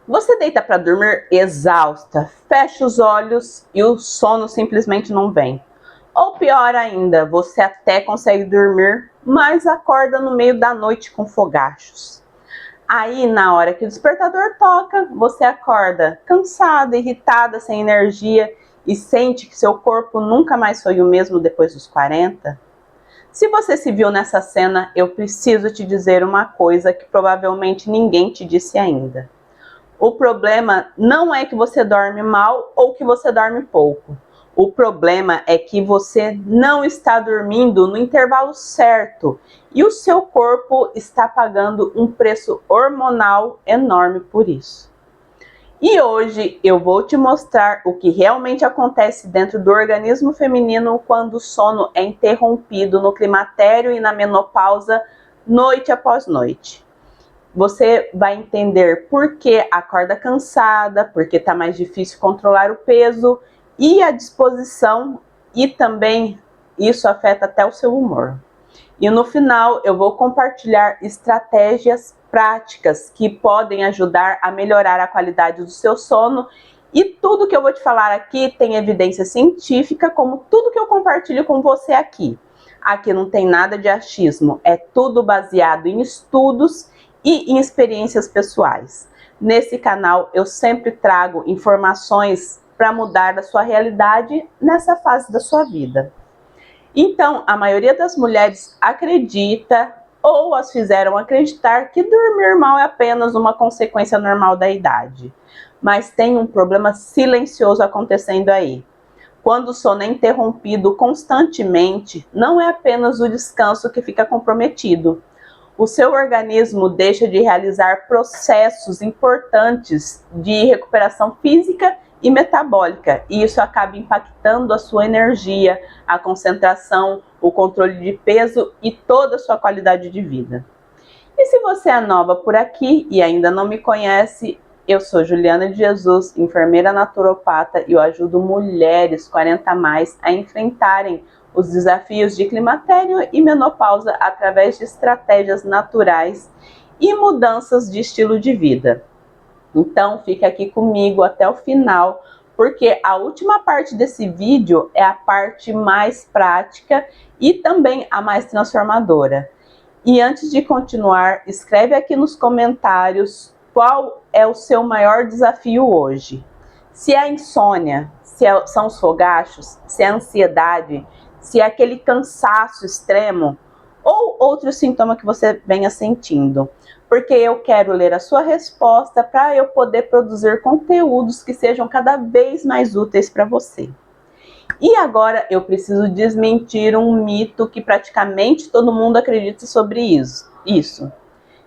Você deita para dormir exausta, fecha os olhos e o sono simplesmente não vem. Ou pior ainda, você até consegue dormir, mas acorda no meio da noite com fogachos. Aí, na hora que o despertador toca, você acorda cansada, irritada, sem energia e sente que seu corpo nunca mais foi o mesmo depois dos 40? Se você se viu nessa cena, eu preciso te dizer uma coisa que provavelmente ninguém te disse ainda. O problema não é que você dorme mal ou que você dorme pouco. O problema é que você não está dormindo no intervalo certo e o seu corpo está pagando um preço hormonal enorme por isso. E hoje eu vou te mostrar o que realmente acontece dentro do organismo feminino quando o sono é interrompido no climatério e na menopausa, noite após noite. Você vai entender por que acorda cansada, porque está mais difícil controlar o peso e a disposição, e também isso afeta até o seu humor. E no final eu vou compartilhar estratégias práticas que podem ajudar a melhorar a qualidade do seu sono, e tudo que eu vou te falar aqui tem evidência científica, como tudo que eu compartilho com você aqui. Aqui não tem nada de achismo, é tudo baseado em estudos e em experiências pessoais. Nesse canal eu sempre trago informações para mudar a sua realidade nessa fase da sua vida. Então, a maioria das mulheres acredita ou as fizeram acreditar que dormir mal é apenas uma consequência normal da idade. Mas tem um problema silencioso acontecendo aí. Quando o sono é interrompido constantemente, não é apenas o descanso que fica comprometido. O seu organismo deixa de realizar processos importantes de recuperação física e metabólica, e isso acaba impactando a sua energia, a concentração, o controle de peso e toda a sua qualidade de vida. E se você é nova por aqui e ainda não me conhece, eu sou Juliana de Jesus, enfermeira naturopata, e eu ajudo mulheres 40 a mais a enfrentarem os desafios de climatério e menopausa através de estratégias naturais e mudanças de estilo de vida. Então fica aqui comigo até o final, porque a última parte desse vídeo é a parte mais prática e também a mais transformadora. E antes de continuar, escreve aqui nos comentários qual é o seu maior desafio hoje. Se é a insônia, são os fogachos, se é a ansiedade, se é aquele cansaço extremo ou outro sintoma que você venha sentindo. Porque eu quero ler a sua resposta para eu poder produzir conteúdos que sejam cada vez mais úteis para você. E agora eu preciso desmentir um mito que praticamente todo mundo acredita sobre isso.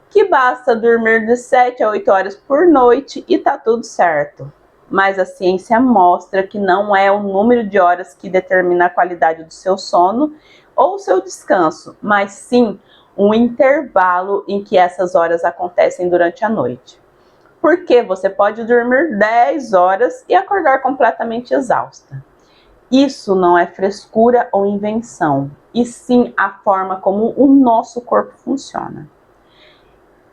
Que basta dormir de 7 a 8 horas por noite e tá tudo certo. Mas a ciência mostra que não é o número de horas que determina a qualidade do seu sono ou seu descanso, mas sim um intervalo em que essas horas acontecem durante a noite. Porque você pode dormir 10 horas e acordar completamente exausta. Isso não é frescura ou invenção, e sim a forma como o nosso corpo funciona.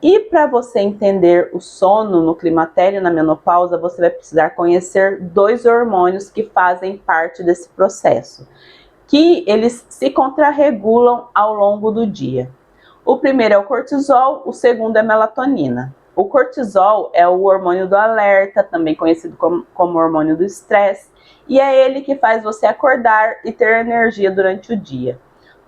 E para você entender o sono no climatério e na menopausa, você vai precisar conhecer dois hormônios que fazem parte desse processo, que eles se contrarregulam ao longo do dia. O primeiro é o cortisol, o segundo é a melatonina. O cortisol é o hormônio do alerta, também conhecido como hormônio do estresse, e é ele que faz você acordar e ter energia durante o dia.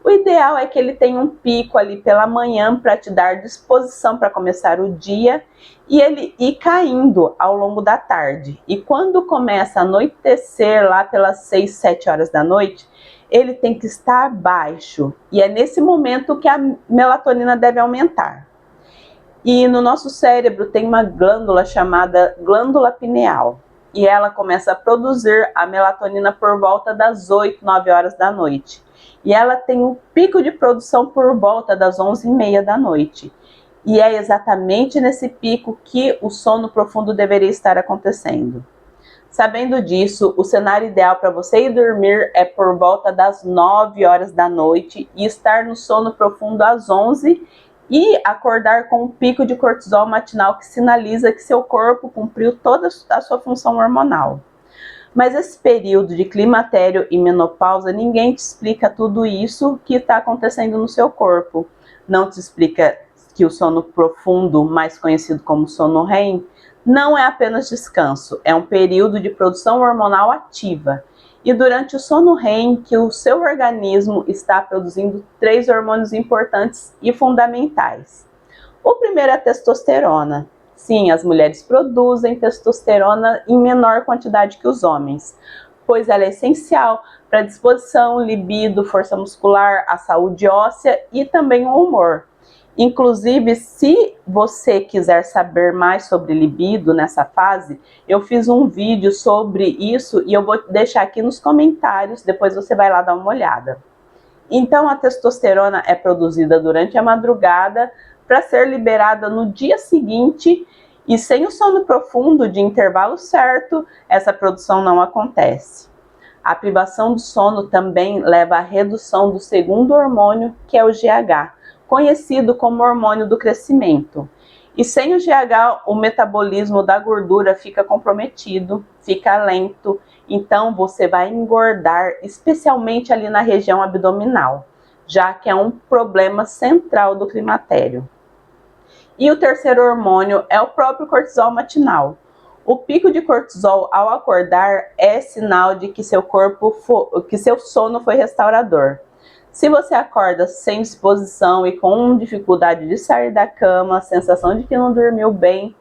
O ideal é que ele tenha um pico ali pela manhã para te dar disposição para começar o dia e ele ir caindo ao longo da tarde. E quando começa a anoitecer lá pelas 6, 7 horas da noite, ele tem que estar baixo. E é nesse momento que a melatonina deve aumentar. E no nosso cérebro tem uma glândula chamada glândula pineal. E ela começa a produzir a melatonina por volta das 8, 9 horas da noite. E ela tem um pico de produção por volta das 11h30 da noite. E é exatamente nesse pico que o sono profundo deveria estar acontecendo. Sabendo disso, o cenário ideal para você ir dormir é por volta das 9 horas da noite e estar no sono profundo às 11 e acordar com um pico de cortisol matinal que sinaliza que seu corpo cumpriu toda a sua função hormonal. Mas esse período de climatério e menopausa, ninguém te explica tudo isso que está acontecendo no seu corpo. Não te explica que o sono profundo, mais conhecido como sono REM, não é apenas descanso, é um período de produção hormonal ativa. E durante o sono REM, que o seu organismo está produzindo 3 hormônios importantes e fundamentais. O primeiro é a testosterona. Sim, as mulheres produzem testosterona em menor quantidade que os homens, pois ela é essencial para a disposição, libido, força muscular, a saúde óssea e também o humor. Inclusive, se você quiser saber mais sobre libido nessa fase, eu fiz um vídeo sobre isso e eu vou deixar aqui nos comentários, depois você vai lá dar uma olhada. Então, a testosterona é produzida durante a madrugada para ser liberada no dia seguinte e sem o sono profundo de intervalo certo, essa produção não acontece. A privação do sono também leva à redução do segundo hormônio, que é o GH, conhecido como hormônio do crescimento. E sem o GH, o metabolismo da gordura fica comprometido, fica lento, então você vai engordar, especialmente ali na região abdominal, já que é um problema central do climatério. E o terceiro hormônio é o próprio cortisol matinal. O pico de cortisol ao acordar é sinal de que seu sono foi restaurador. Se você acorda sem disposição e com dificuldade de sair da cama, sensação de que não dormiu bem,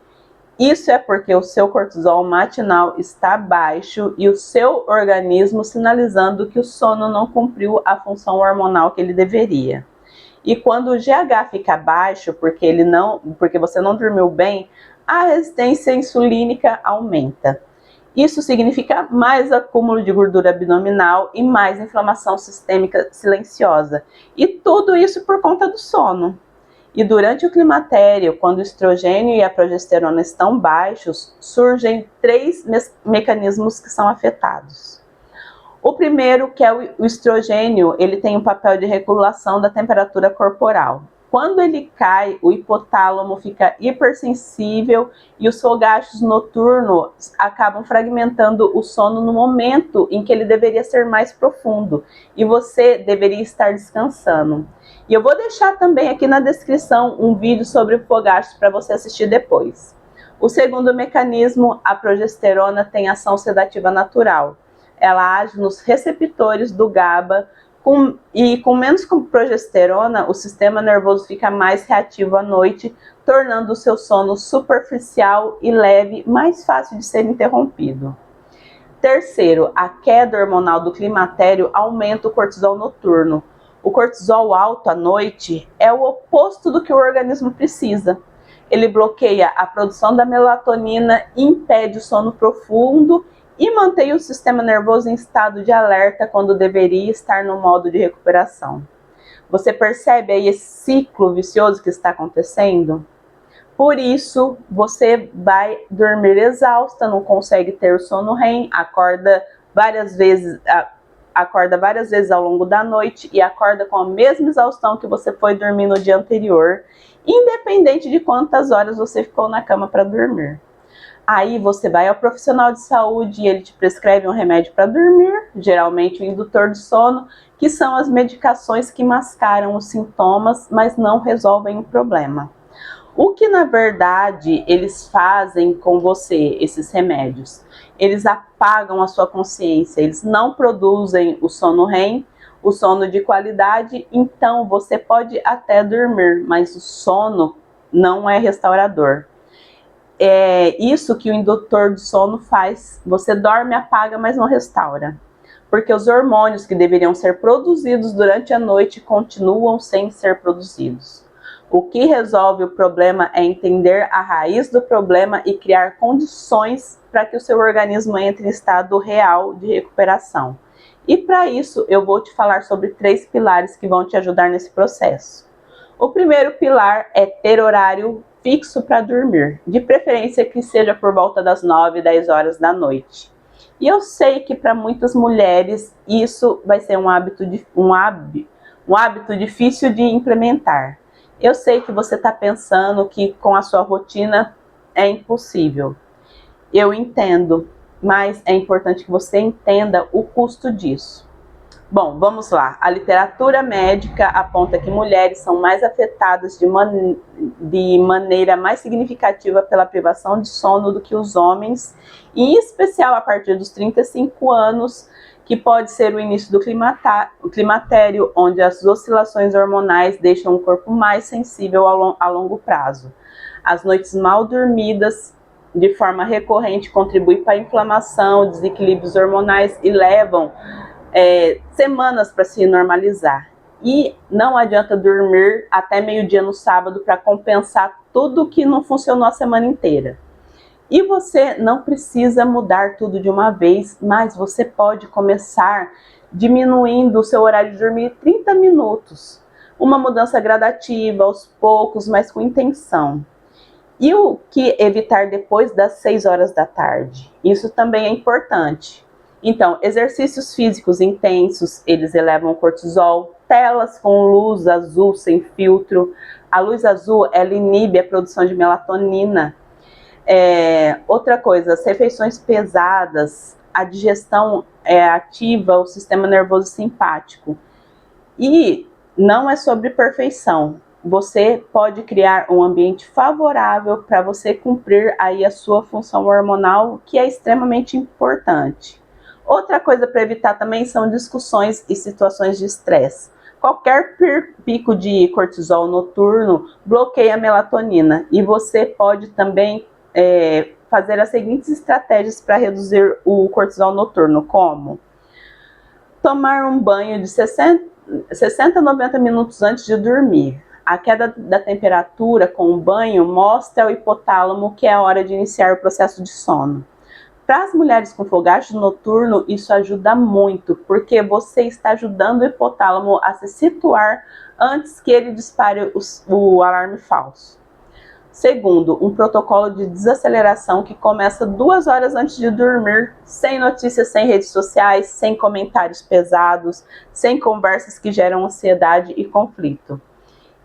isso é porque o seu cortisol matinal está baixo e o seu organismo sinalizando que o sono não cumpriu a função hormonal que ele deveria. E quando o GH fica baixo, porque você não dormiu bem, a resistência insulínica aumenta. Isso significa mais acúmulo de gordura abdominal e mais inflamação sistêmica silenciosa. E tudo isso por conta do sono. E durante o climatério, quando o estrogênio e a progesterona estão baixos, surgem 3 mecanismos que são afetados. O primeiro, que é o estrogênio, ele tem um papel de regulação da temperatura corporal. Quando ele cai, o hipotálamo fica hipersensível e os fogachos noturnos acabam fragmentando o sono no momento em que ele deveria ser mais profundo e você deveria estar descansando. E eu vou deixar também aqui na descrição um vídeo sobre o fogacho para você assistir depois. O segundo mecanismo, a progesterona tem ação sedativa natural. Ela age nos receptores do GABA e com menos progesterona, o sistema nervoso fica mais reativo à noite, tornando o seu sono superficial e leve, mais fácil de ser interrompido. Terceiro, a queda hormonal do climatério aumenta o cortisol noturno. O cortisol alto à noite é o oposto do que o organismo precisa. Ele bloqueia a produção da melatonina, impede o sono profundo e mantém o sistema nervoso em estado de alerta quando deveria estar no modo de recuperação. Você percebe aí esse ciclo vicioso que está acontecendo? Por isso, você vai dormir exausta, não consegue ter o sono REM, acorda várias vezes ao longo da noite e acorda com a mesma exaustão que você foi dormir no dia anterior, independente de quantas horas você ficou na cama para dormir. Aí você vai ao profissional de saúde e ele te prescreve um remédio para dormir, geralmente o indutor de sono, que são as medicações que mascaram os sintomas, mas não resolvem o problema. O que na verdade eles fazem com você, esses remédios? Eles apagam a sua consciência, eles não produzem o sono REM, o sono de qualidade, então você pode até dormir, mas o sono não é restaurador. É isso que o indutor de sono faz. Você dorme, apaga, mas não restaura. Porque os hormônios que deveriam ser produzidos durante a noite continuam sem ser produzidos. O que resolve o problema é entender a raiz do problema e criar condições para que o seu organismo entre em estado real de recuperação. E para isso eu vou te falar sobre 3 pilares que vão te ajudar nesse processo. O primeiro pilar é ter horário fixo para dormir, de preferência que seja por volta das 9, 10 horas da noite. E eu sei que para muitas mulheres isso vai ser um hábito difícil de implementar. Eu sei que você está pensando que com a sua rotina é impossível. Eu entendo, mas é importante que você entenda o custo disso. Bom, vamos lá. A literatura médica aponta que mulheres são mais afetadas de maneira mais significativa pela privação de sono do que os homens, em especial a partir dos 35 anos, que pode ser o início do climatério, onde as oscilações hormonais deixam o corpo mais sensível a longo prazo. As noites mal dormidas de forma recorrente contribuem para a inflamação, desequilíbrios hormonais e levam semanas para se normalizar. E não adianta dormir até meio-dia no sábado para compensar tudo que não funcionou a semana inteira. E você não precisa mudar tudo de uma vez, mas você pode começar diminuindo o seu horário de dormir 30 minutos. Uma mudança gradativa, aos poucos, mas com intenção. E o que evitar depois das 6 horas da tarde? Isso também é importante. Então, exercícios físicos intensos, eles elevam o cortisol, telas com luz azul sem filtro. A luz azul, ela inibe a produção de melatonina. Outra coisa, as refeições pesadas, a digestão ativa o sistema nervoso simpático. E não é sobre perfeição. Você pode criar um ambiente favorável para você cumprir aí a sua função hormonal, que é extremamente importante. Outra coisa para evitar também são discussões e situações de estresse. Qualquer pico de cortisol noturno bloqueia a melatonina e você pode também fazer as seguintes estratégias para reduzir o cortisol noturno, como tomar um banho de 60 a 90 minutos antes de dormir. A queda da temperatura com o banho mostra ao hipotálamo que é a hora de iniciar o processo de sono. Para as mulheres com fogacho noturno, isso ajuda muito, porque você está ajudando o hipotálamo a se situar antes que ele dispare o alarme falso. Segundo, um protocolo de desaceleração que começa 2 horas antes de dormir, sem notícias, sem redes sociais, sem comentários pesados, sem conversas que geram ansiedade e conflito.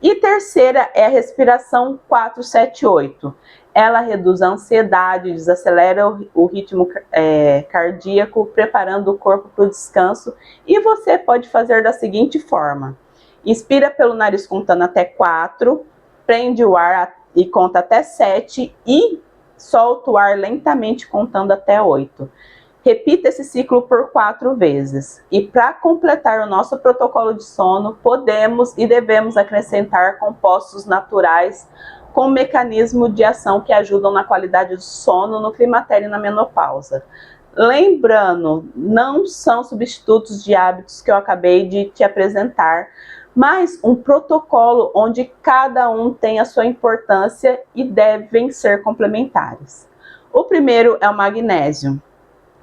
E terceira é a respiração 4-7-8. Ela reduz a ansiedade, desacelera o ritmo cardíaco, preparando o corpo para o descanso. E você pode fazer da seguinte forma: inspira pelo nariz contando até 4, prende o ar e conta até 7 e solta o ar lentamente contando até 8. Repita esse ciclo por 4 vezes. E para completar o nosso protocolo de sono, podemos e devemos acrescentar compostos naturais com mecanismo de ação que ajudam na qualidade do sono no climatério e na menopausa. Lembrando, não são substitutos de hábitos que eu acabei de te apresentar, mas um protocolo onde cada um tem a sua importância e devem ser complementares. O primeiro é o magnésio,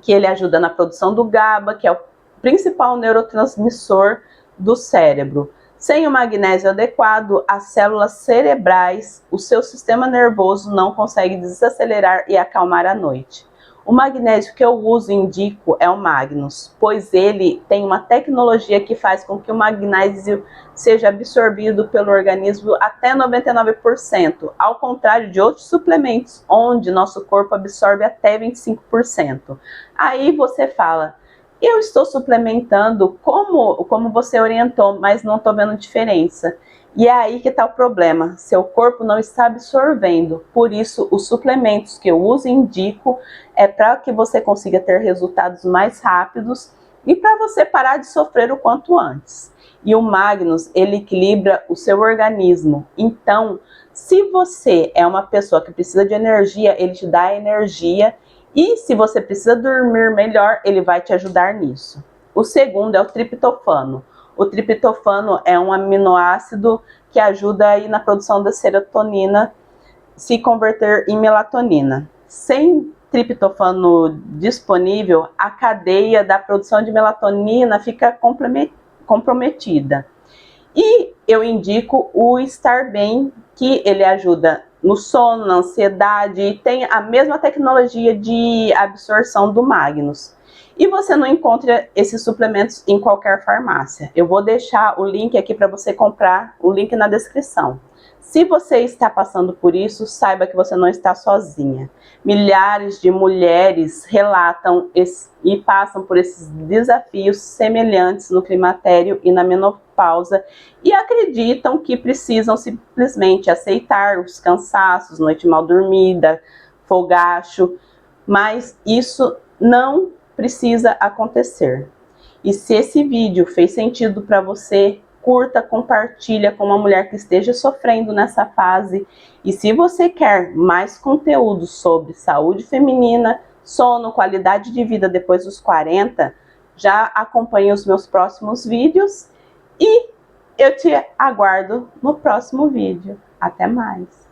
que ele ajuda na produção do GABA, que é o principal neurotransmissor do cérebro. Sem o magnésio adequado, as células cerebrais, o seu sistema nervoso não consegue desacelerar e acalmar à noite. O magnésio que eu uso e indico é o Magnus, pois ele tem uma tecnologia que faz com que o magnésio seja absorvido pelo organismo até 99%, ao contrário de outros suplementos, onde nosso corpo absorve até 25%. Aí você fala: eu estou suplementando como você orientou, mas não estou vendo diferença. E é aí que está o problema, seu corpo não está absorvendo. Por isso, os suplementos que eu uso e indico é para que você consiga ter resultados mais rápidos e para você parar de sofrer o quanto antes. E o Magnus, ele equilibra o seu organismo. Então, se você é uma pessoa que precisa de energia, ele te dá energia. E se você precisa dormir melhor, ele vai te ajudar nisso. O segundo é o triptofano. O triptofano é um aminoácido que ajuda aí na produção da serotonina se converter em melatonina. Sem triptofano disponível, a cadeia da produção de melatonina fica comprometida. E eu indico o Estar Bem, que ele ajuda no sono, na ansiedade e tem a mesma tecnologia de absorção do Magnus. E você não encontra esses suplementos em qualquer farmácia. Eu vou deixar o link aqui para você comprar, o link na descrição. Se você está passando por isso, saiba que você não está sozinha. Milhares de mulheres relatam e passam por esses desafios semelhantes no climatério e na menopausa e acreditam que precisam simplesmente aceitar os cansaços, noite mal dormida, fogacho, mas isso não precisa acontecer. E se esse vídeo fez sentido para você, curta, compartilha com uma mulher que esteja sofrendo nessa fase. E se você quer mais conteúdo sobre saúde feminina, sono, qualidade de vida depois dos 40, já acompanhe os meus próximos vídeos e eu te aguardo no próximo vídeo. Até mais!